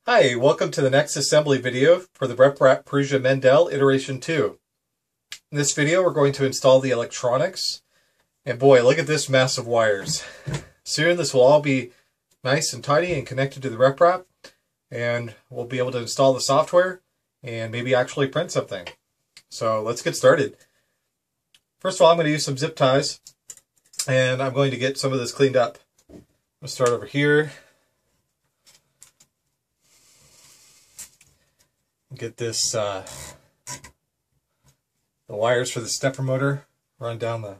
Hi, welcome to the next assembly video for the RepRap Prusa Mendel Iteration 2. In this video we're going to install the electronics, and boy, look at this mess of wires. Soon this will all be nice and tidy and connected to the RepRap, and we'll be able to install the software and maybe actually print something. So let's get started. First of all, I'm going to use some zip ties, and I'm going to get some of this cleaned up. Let's start over here. Get this, the wires for the stepper motor run down the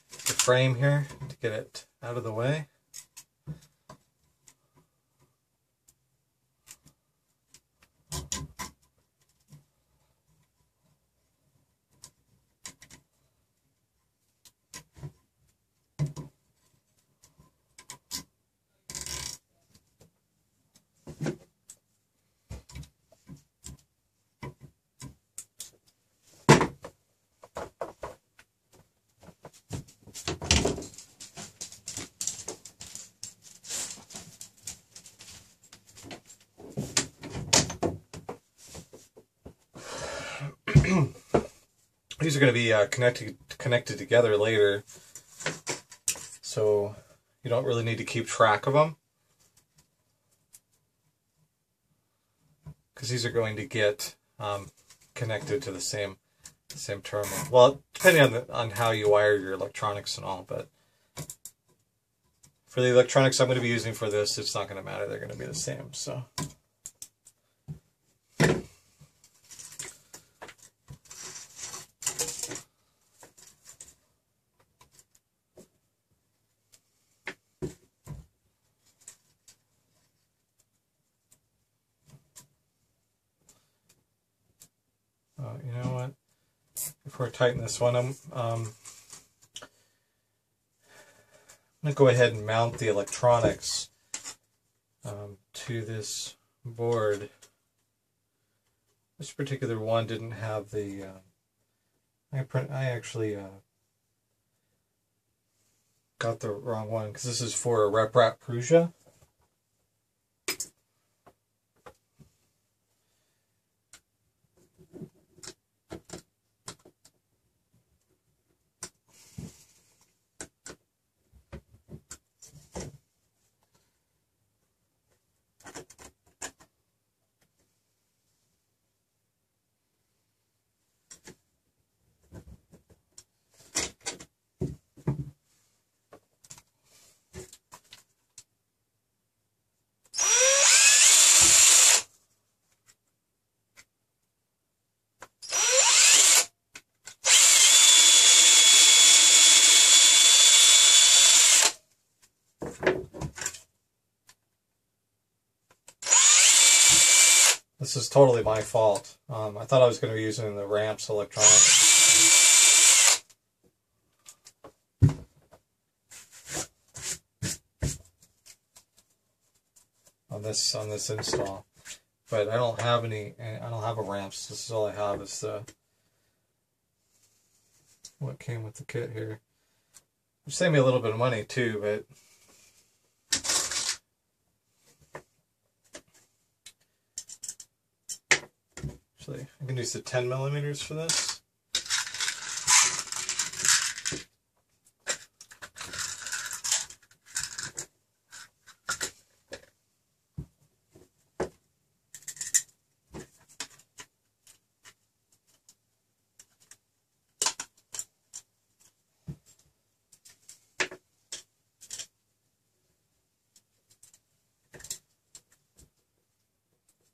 frame here to get it out of the way. These are going to be connected together later, so you don't really need to keep track of them, because these are going to get connected to the same terminal. Well, depending on how you wire your electronics and all, but for the electronics I'm going to be using for this, it's not going to matter. They're going to be the same. So. You know what? Before I tighten this one, I'm going to go ahead and mount the electronics to this board. This particular one didn't have the. I actually got the wrong one, because this is for a RepRap Prusa. This is totally my fault. I thought I was going to be using the ramps electronics. On this install, but I don't have any. I don't have a ramps. This is all I have is what came with the kit here. Which saved me a little bit of money too, but. I can use the 10 millimeters for this.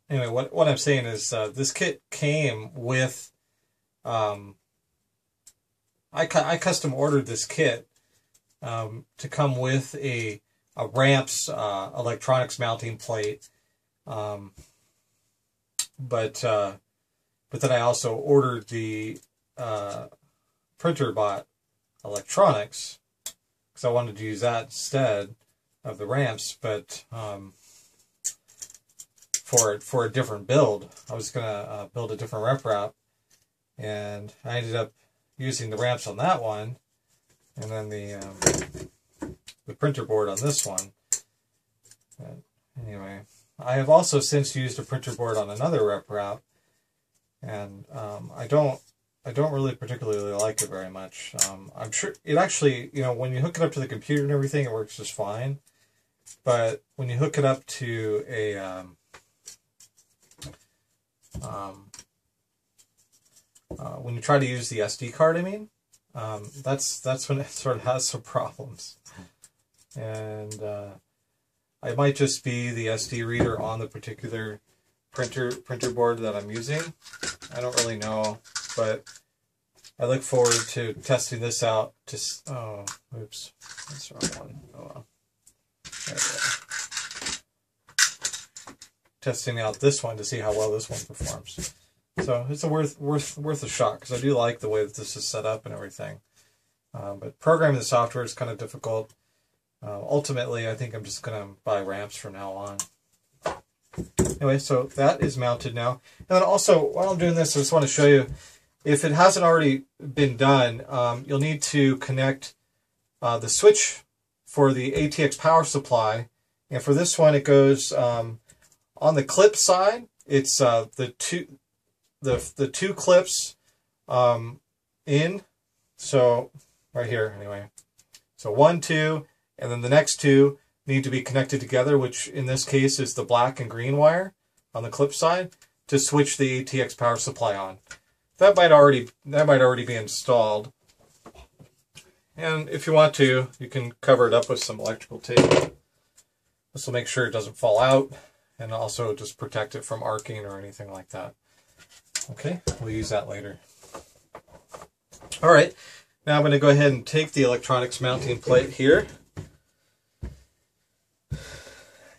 Anyway, what I'm saying is this kit came with, I custom ordered this kit to come with a ramps electronics mounting plate, but then I also ordered the Printrboard electronics because I wanted to use that instead of the ramps, but for a different build. I was going to build a different RepRap, and I ended up using the ramps on that one, and then the Printrboard on this one. And Anyway, I have also since used a printer board on another RepRap, and I don't really particularly like it very much. I'm sure it actually, you know, when you hook it up to the computer and everything, it works just fine. But when you hook it up to a when you try to use the SD card, I mean, that's when it sort of has some problems. And it might just be the SD reader on the particular printer board that I'm using. I don't really know, but I look forward to testing this out. Oh, oops, that's the wrong one. Oh well. There we go. Testing out this one to see how well this one performs. So it's a worth a shot, because I do like the way that this is set up and everything. But programming the software is kind of difficult. Ultimately, I think I'm just going to buy ramps from now on. Anyway, so that is mounted now. And then also, while I'm doing this, I just want to show you, if it hasn't already been done, you'll need to connect the switch for the ATX power supply. And for this one, it goes on the clip side. It's the two clips in. So right here, anyway. So 1, 2, and then the next two need to be connected together, which in this case is the black and green wire on the clip side, to switch the ATX power supply on. That might already be installed. And if you want to, you can cover it up with some electrical tape. This will make sure it doesn't fall out, and also just protect it from arcing or anything like that. Okay, we'll use that later. All right, now I'm going to go ahead and take the electronics mounting plate here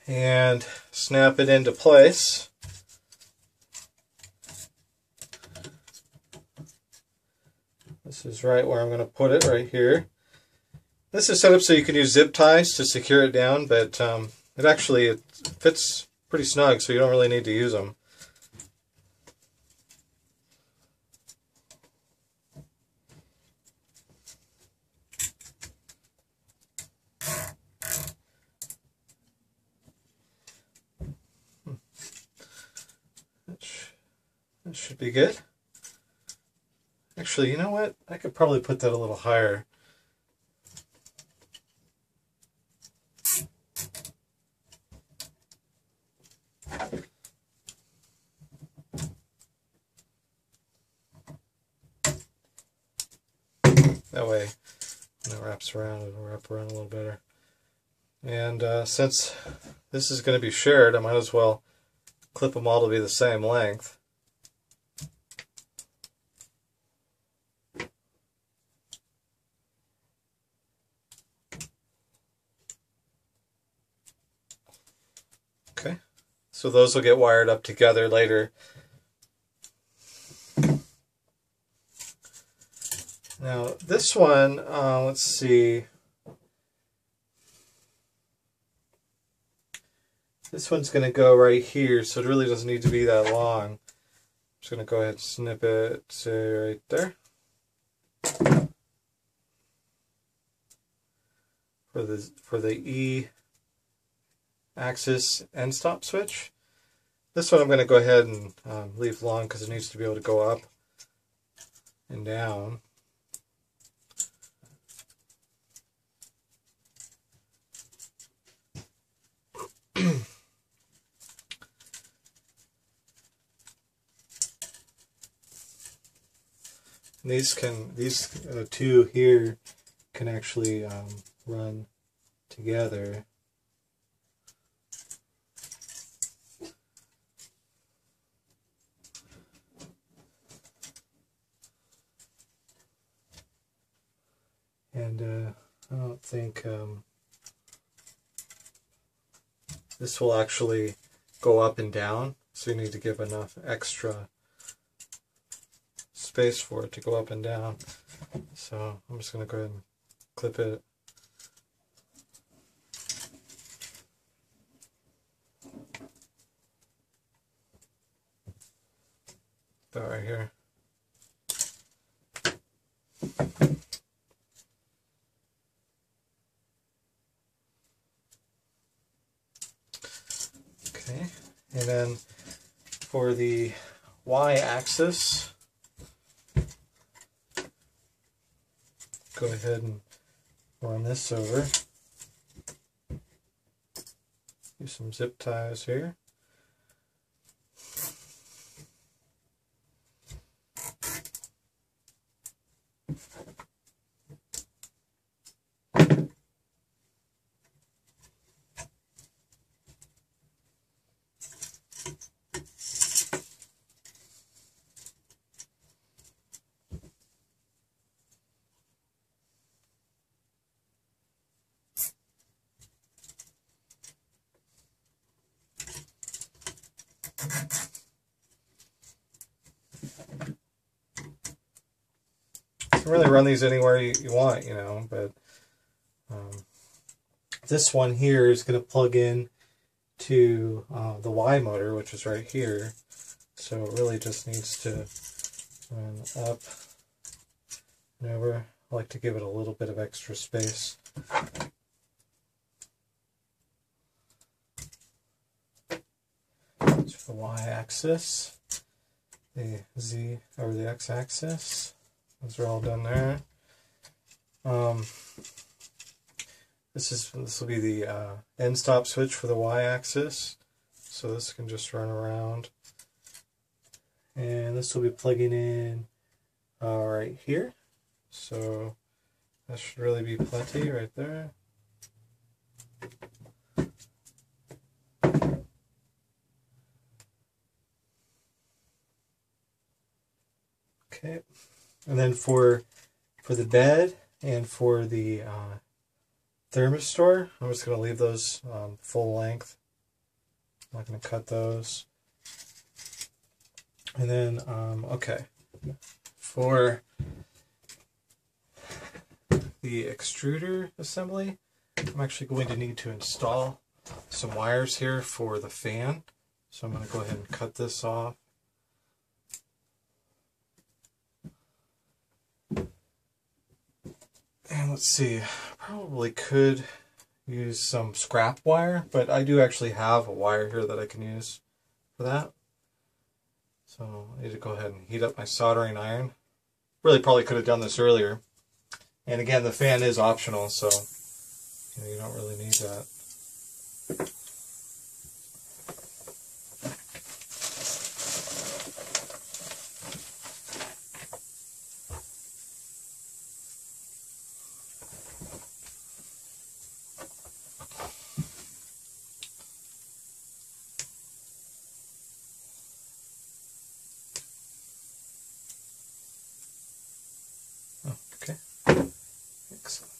and snap it into place. This is right where I'm going to put it, right here. This is set up so you can use zip ties to secure it down, but it fits pretty snug, so you don't really need to use them. That should be good. Actually, you know what? I could probably put that a little higher. That way, when it wraps around, it'll wrap around a little better. And since this is going to be shared, I might as well clip them all to be the same length. Okay, so those will get wired up together later. Now this one, let's see. This one's going to go right here, so it really doesn't need to be that long. I'm just going to go ahead and snip it, say, right there. For the E axis end stop switch. This one I'm going to go ahead and leave long because it needs to be able to go up and down. These two here can actually run together. And I don't think this will actually go up and down, so you need to give enough extra space for it to go up and down. So I'm just going to go ahead and clip it. About right here. Okay, and then for the y-axis, go ahead and run this over. Do some zip ties here. You can really run these anywhere you want, you know, but this one here is going to plug in to the Y motor, which is right here. So it really just needs to run up and over. I like to give it a little bit of extra space. That's for the Y-axis, the Z or the X-axis. Those are all done there. This will be the end stop switch for the Y-axis. So this can just run around, and this will be plugging in right here. So that should really be plenty right there. Okay, and then for the bed and for the thermistor, I'm just going to leave those full length. I'm not going to cut those. And then, okay, for the extruder assembly, I'm actually going to need to install some wires here for the fan. So I'm going to go ahead and cut this off. And let's see, probably could use some scrap wire, but I do actually have a wire here that I can use for that. So I need to go ahead and heat up my soldering iron. Really probably could have done this earlier. And again, the fan is optional, so you don't really need that. Okay, excellent.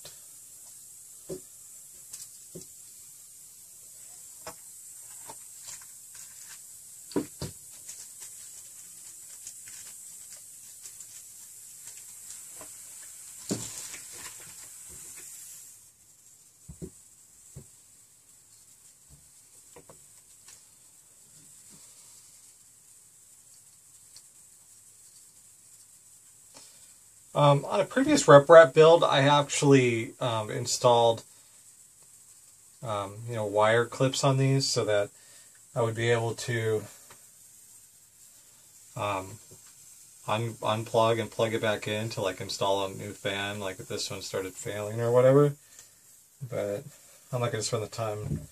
On a previous RepRap build, I actually installed wire clips on these so that I would be able to unplug and plug it back in to like install a new fan, like if this one started failing or whatever. But I'm not going to spend the time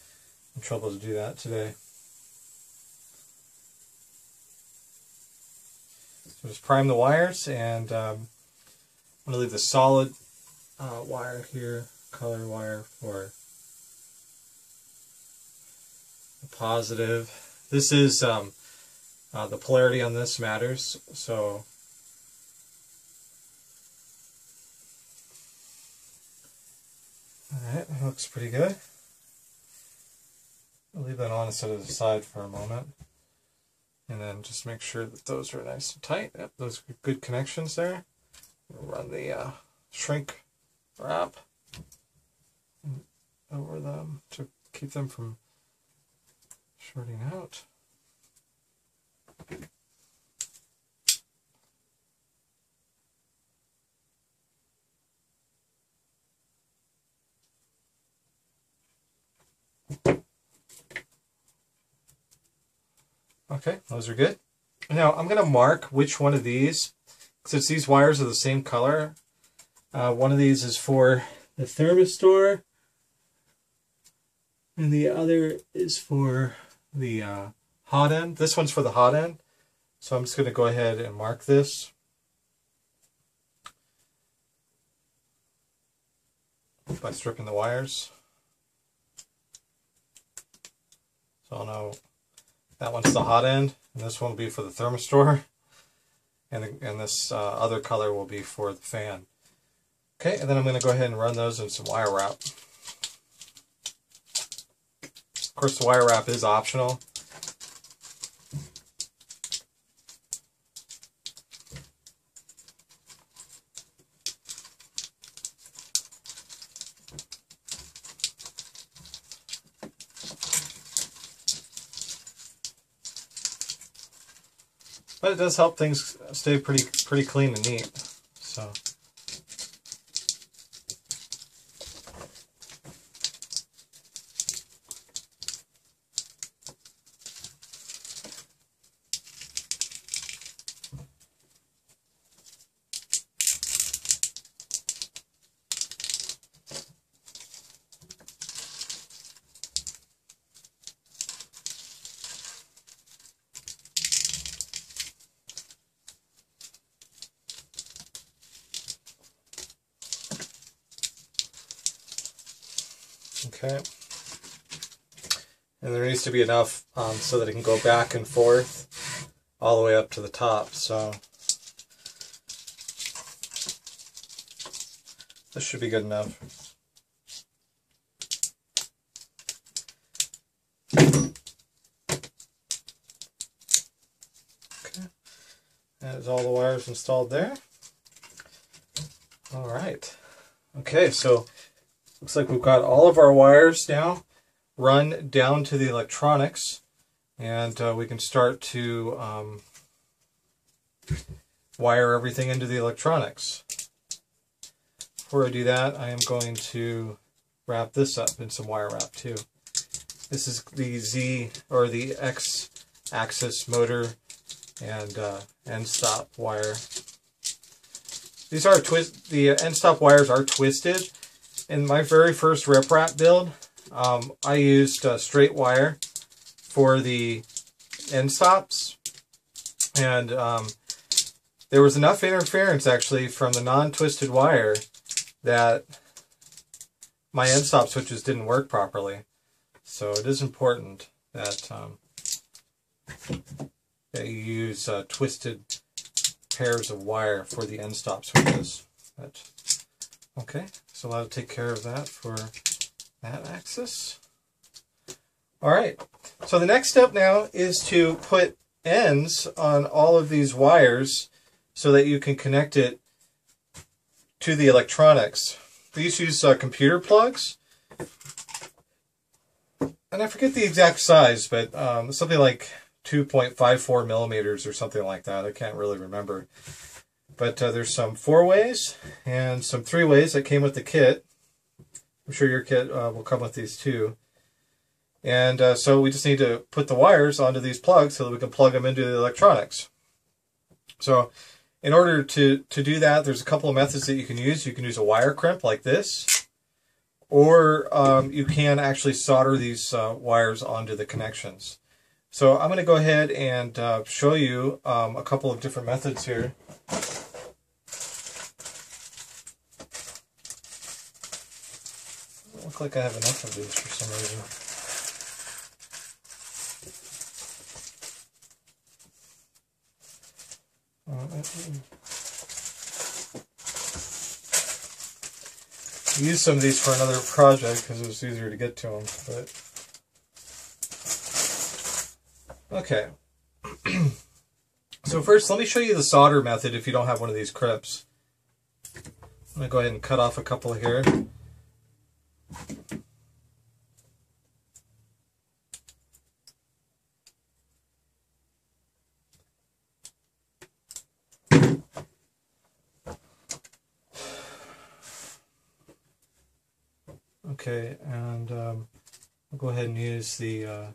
and trouble to do that today. So just prime the wires, and I'm going to leave the solid wire here, color wire for the positive. This is the polarity on this matters, so alright, that looks pretty good. I'll leave that on and set it aside for a moment. And then just make sure that those are nice and tight. Yep, those are good connections there. We'll run the shrink wrap over them to keep them from shorting out. Okay, those are good. Now I'm going to mark which one of these, since these wires are the same color. One of these is for the thermistor, and the other is for the hot end. This one's for the hot end. So I'm just going to go ahead and mark this. By stripping the wires. So I'll know that one's the hot end, and this one will be for the thermistor, and this other color will be for the fan. Okay, and then I'm going to go ahead and run those in some wire wrap. Of course, the wire wrap is optional. But it does help things stay pretty clean and neat. So. Okay, and there needs to be enough so that it can go back and forth all the way up to the top. So this should be good enough. Okay, that is all the wires installed there. All right. Okay, so looks like we've got all of our wires now run down to the electronics, and we can start to wire everything into the electronics. Before I do that, I am going to wrap this up in some wire wrap too. This is the Z or the X axis motor and end stop wire. These are the end stop wires are twisted. In my very first RepRap build, I used straight wire for the end stops, and there was enough interference actually from the non-twisted wire that my end stop switches didn't work properly. So it is important that that you use twisted pairs of wire for the end stop switches. Okay, so that'll take care of that for that axis. Alright, so the next step now is to put ends on all of these wires so that you can connect it to the electronics. These use computer plugs, and I forget the exact size, but something like 2.54 millimeters or something like that. I can't really remember. But there's some 4-ways and some 3-ways that came with the kit. I'm sure your kit will come with these too. And so we just need to put the wires onto these plugs so that we can plug them into the electronics. So in order to do that, there's a couple of methods that you can use. You can use a wire crimp like this, or you can actually solder these wires onto the connections. So I'm going to go ahead and show you a couple of different methods here. Look like I have enough of these for some reason. I used some of these for another project because it was easier to get to them. But okay. So first, let me show you the solder method if you don't have one of these crimps. I'm going to go ahead and cut off a couple here. Okay, and I'll go ahead and use the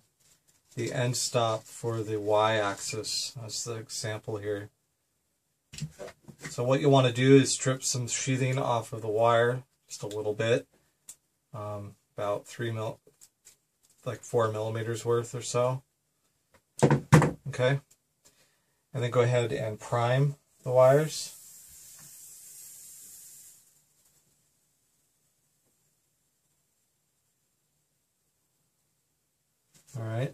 the end stop for the y-axis. That's the example here. So what you want to do is strip some sheathing off of the wire, just a little bit, about 4 millimeters worth or so. Okay, and then go ahead and prime the wires. All right,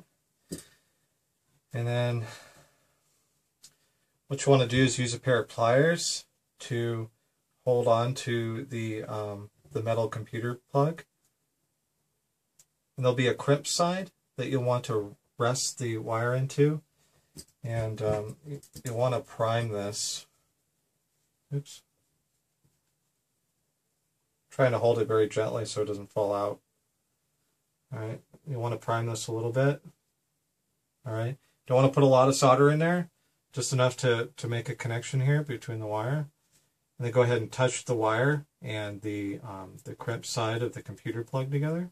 and then what you want to do is use a pair of pliers to hold on to the metal computer plug. And there'll be a crimp side that you'll want to rest the wire into, and you want to prime this. Oops. Trying to hold it very gently so it doesn't fall out. All right, you want to prime this a little bit. All right, don't want to put a lot of solder in there, just enough to make a connection here between the wire. And then go ahead and touch the wire and the crimp side of the computer plug together.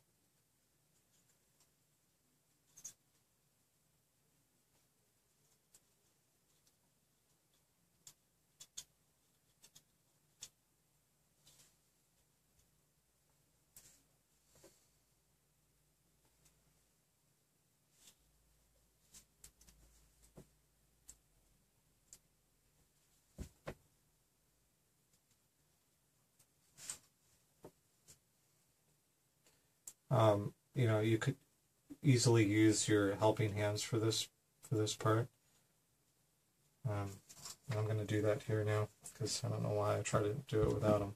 You know, you could easily use your helping hands for this part. I'm going to do that here now because I don't know why I try to do it without them.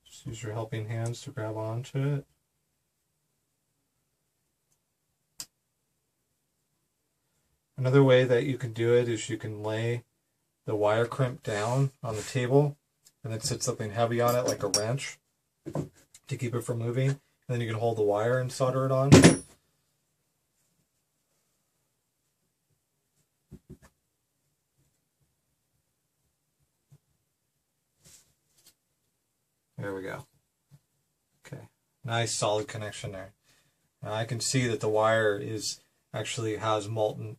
Just use your helping hands to grab onto it. Another way that you can do it is you can lay the wire crimp down on the table and then sit something heavy on it like a wrench to keep it from moving. And then you can hold the wire and solder it on. There we go. Okay, nice solid connection there. Now I can see that the wire actually has molten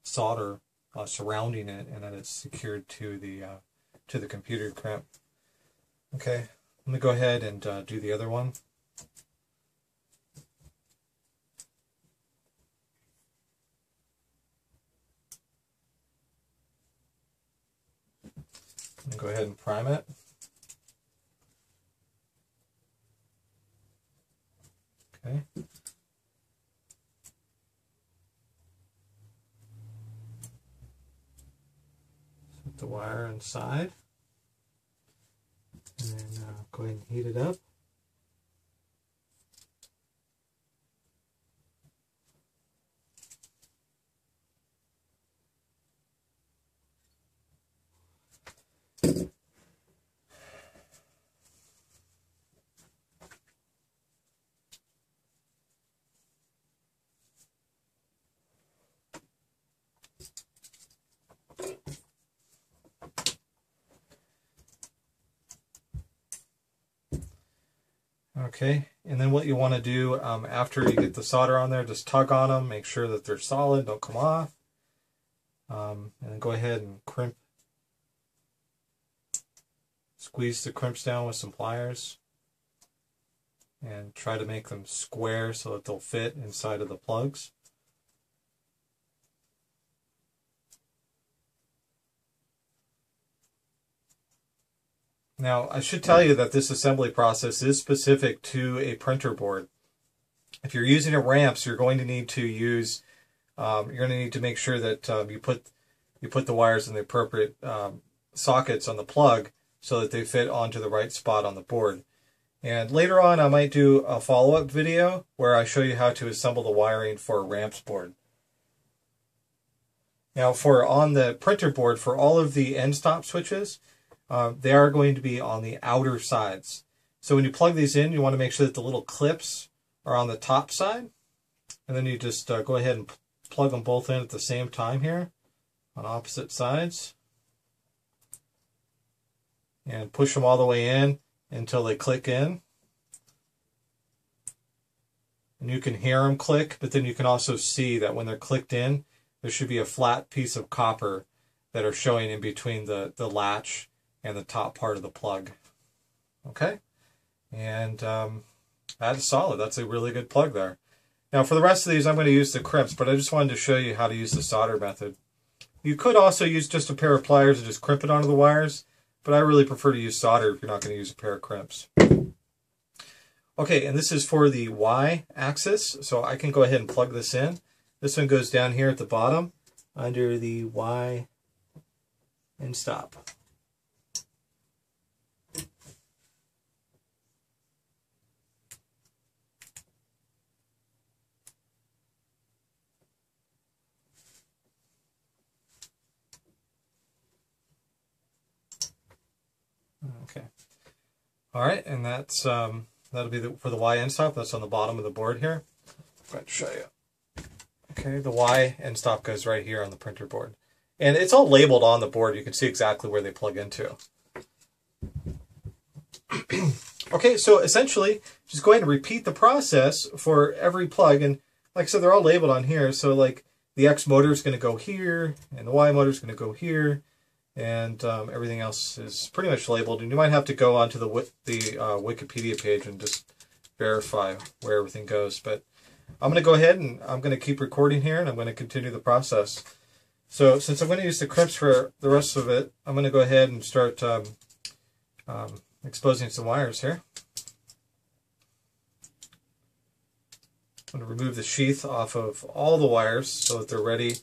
solder surrounding it, and that it's secured to the computer crimp. Okay, let me go ahead and do the other one. I'm gonna go ahead and prime it. Okay. Set the wire inside, and then go ahead and heat it up. Okay, and then what you want to do after you get the solder on there, just tug on them, make sure that they're solid, don't come off. And then go ahead and crimp. Squeeze the crimps down with some pliers and try to make them square so that they'll fit inside of the plugs. Now, I should tell you that this assembly process is specific to a printer board. If you're using a ramps, you're going to need to use, you're going to need to make sure that you put the wires in the appropriate sockets on the plug so that they fit onto the right spot on the board. And later on, I might do a follow-up video where I show you how to assemble the wiring for a ramps board. Now, on the printer board, for all of the end stop switches, they are going to be on the outer sides. So when you plug these in, you want to make sure that the little clips are on the top side. And then you just go ahead and plug them both in at the same time here on opposite sides. and push them all the way in until they click in. And you can hear them click, but then you can also see that when they're clicked in, there should be a flat piece of copper that are showing in between the latch and the top part of the plug. Okay, and that is solid. That's a really good plug there. Now for the rest of these, I'm going to use the crimps, but I just wanted to show you how to use the solder method. You could also use just a pair of pliers and just crimp it onto the wires, but I really prefer to use solder if you're not going to use a pair of crimps. Okay, and this is for the Y axis, so I can go ahead and plug this in. This one goes down here at the bottom under the Y and stop. Okay. All right, and that's that'll be for the Y end stop. That's on the bottom of the board here. I'm going to show you. Okay, the Y end stop goes right here on the printer board. And it's all labeled on the board. You can see exactly where they plug into. Okay, so essentially, just go ahead and repeat the process for every plug. And like I said, they're all labeled on here. So like the X motor is going to go here, and the Y motor is going to go here. And everything else is pretty much labeled. And you might have to go onto the Wikipedia page and just verify where everything goes. But I'm going to go ahead and I'm going to keep recording here, and I'm going to continue the process. So since I'm going to use the crimps for the rest of it, I'm going to go ahead and start exposing some wires here. I'm going to remove the sheath off of all the wires so that they're ready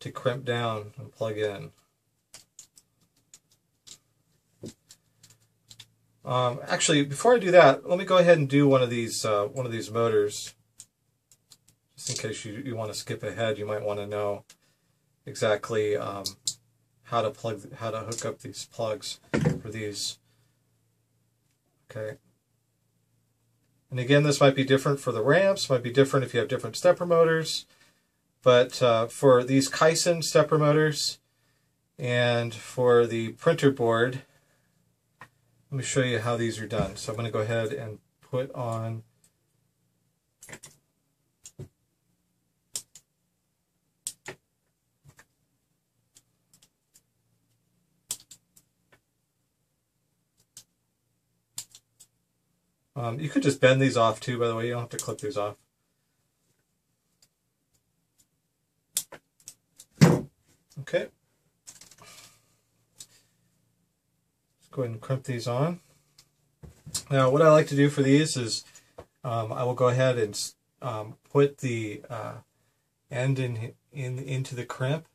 to crimp down and plug in. Actually, before I do that, let me go ahead and do one of these motors. Just in case you want to skip ahead, you might want to know exactly how to hook up these plugs for these. Okay. And again, this might be different for the ramps, might be different if you have different stepper motors. But for these Kaizen stepper motors and for the printer board, let me show you how these are done. So I'm going to go ahead and put on you could just bend these off too, by the way. You don't have to clip these off. Okay. Go ahead and crimp these on. Now what I like to do for these is I will go ahead and put the end into the crimp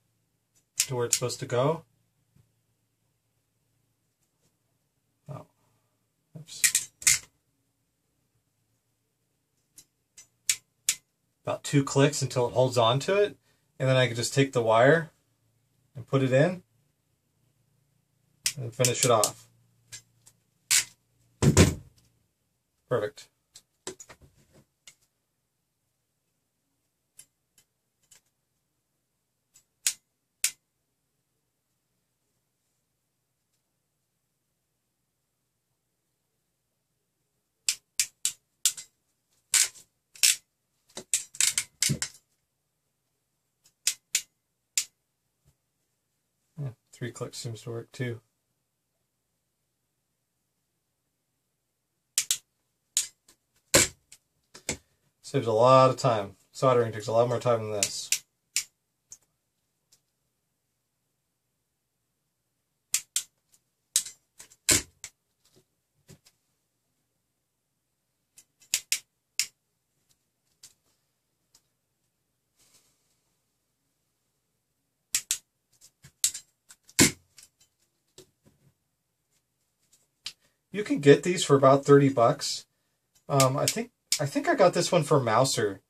to where it's supposed to go. Oh, oops. About 2 clicks until it holds on to it, and then I can just take the wire and put it in and finish it off. Perfect. Yeah, 3 clicks seems to work too. Saves a lot of time. Soldering takes a lot more time than this. You can get these for about 30 bucks. I think I got this one for Mouser.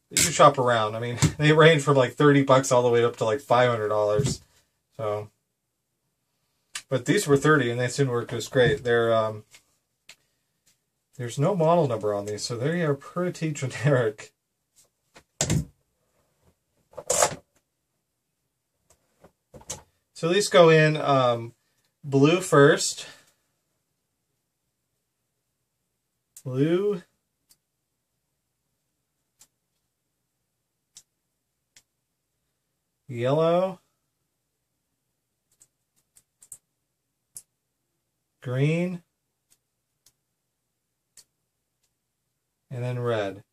You can shop around. I mean, they range from like 30 bucks all the way up to like $500. So, but these were 30 and they seem to work just great. They're there's no model number on these, so they are pretty generic. So these go in blue first. Blue. Yellow. Green. And then red.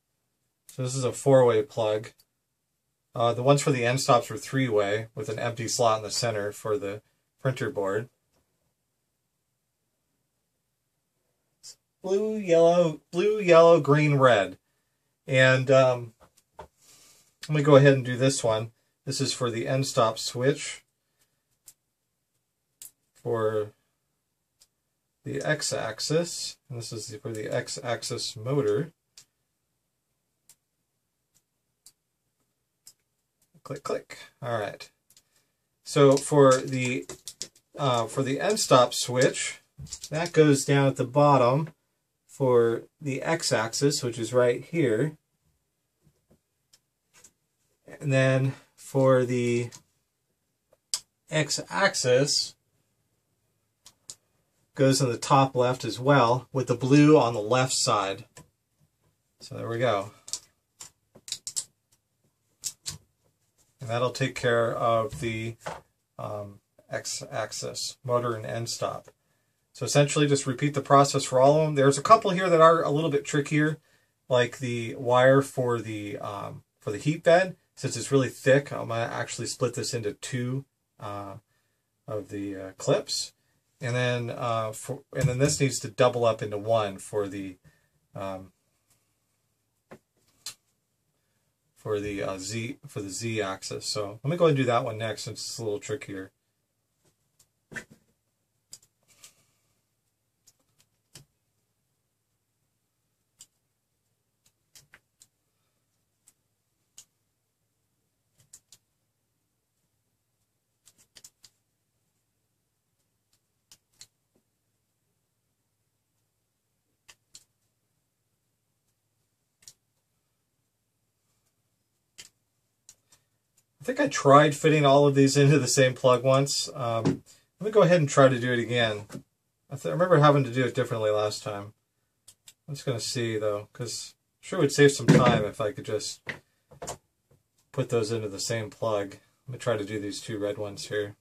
So this is a 4-way plug. The ones for the end stops were 3-way with an empty slot in the center for the printer board. Blue, yellow, green, red. And let me go ahead and do this one. This is for the end stop switch for the x-axis, and this is for the x-axis motor. Click, click. All right. So for the end stop switch, that goes down at the bottom for the x-axis, which is right here, and then for the x-axis goes in the top left as well, with the blue on the left side. So there we go. And that'll take care of the x-axis, motor and end stop. So essentially just repeat the process for all of them. There's a couple here that are a little bit trickier, like the wire for the heat bed. Since it's really thick, I'm going to actually split this into 2 of the clips. And then this needs to double up into 1 for the Z axis. So let me go ahead and do that one next, since it's a little trickier. I think I tried fitting all of these into the same plug once. Let me go ahead and try to do it again. I remember having to do it differently last time. I'm just going to see, though, because I'm sure it would save some time if I could just put those into the same plug. Let me try to do these 2 red ones here.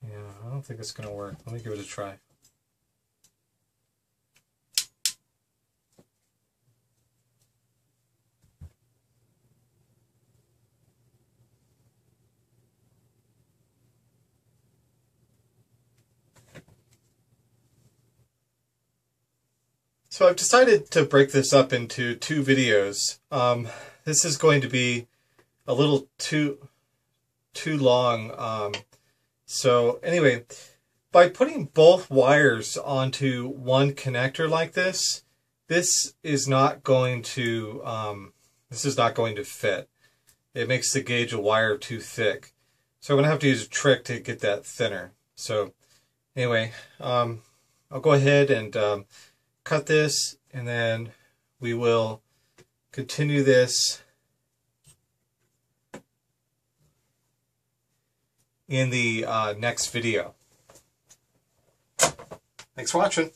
Yeah, I don't think it's going to work. Let me give it a try. So I've decided to break this up into 2 videos. This is going to be a little too long. So anyway, by putting both wires onto one connector like this, this is not going to fit. It makes the gauge of wire too thick. So I'm going to have to use a trick to get that thinner. So anyway, I'll go ahead and cut this, and then we will continue this in the next video. Thanks for watching.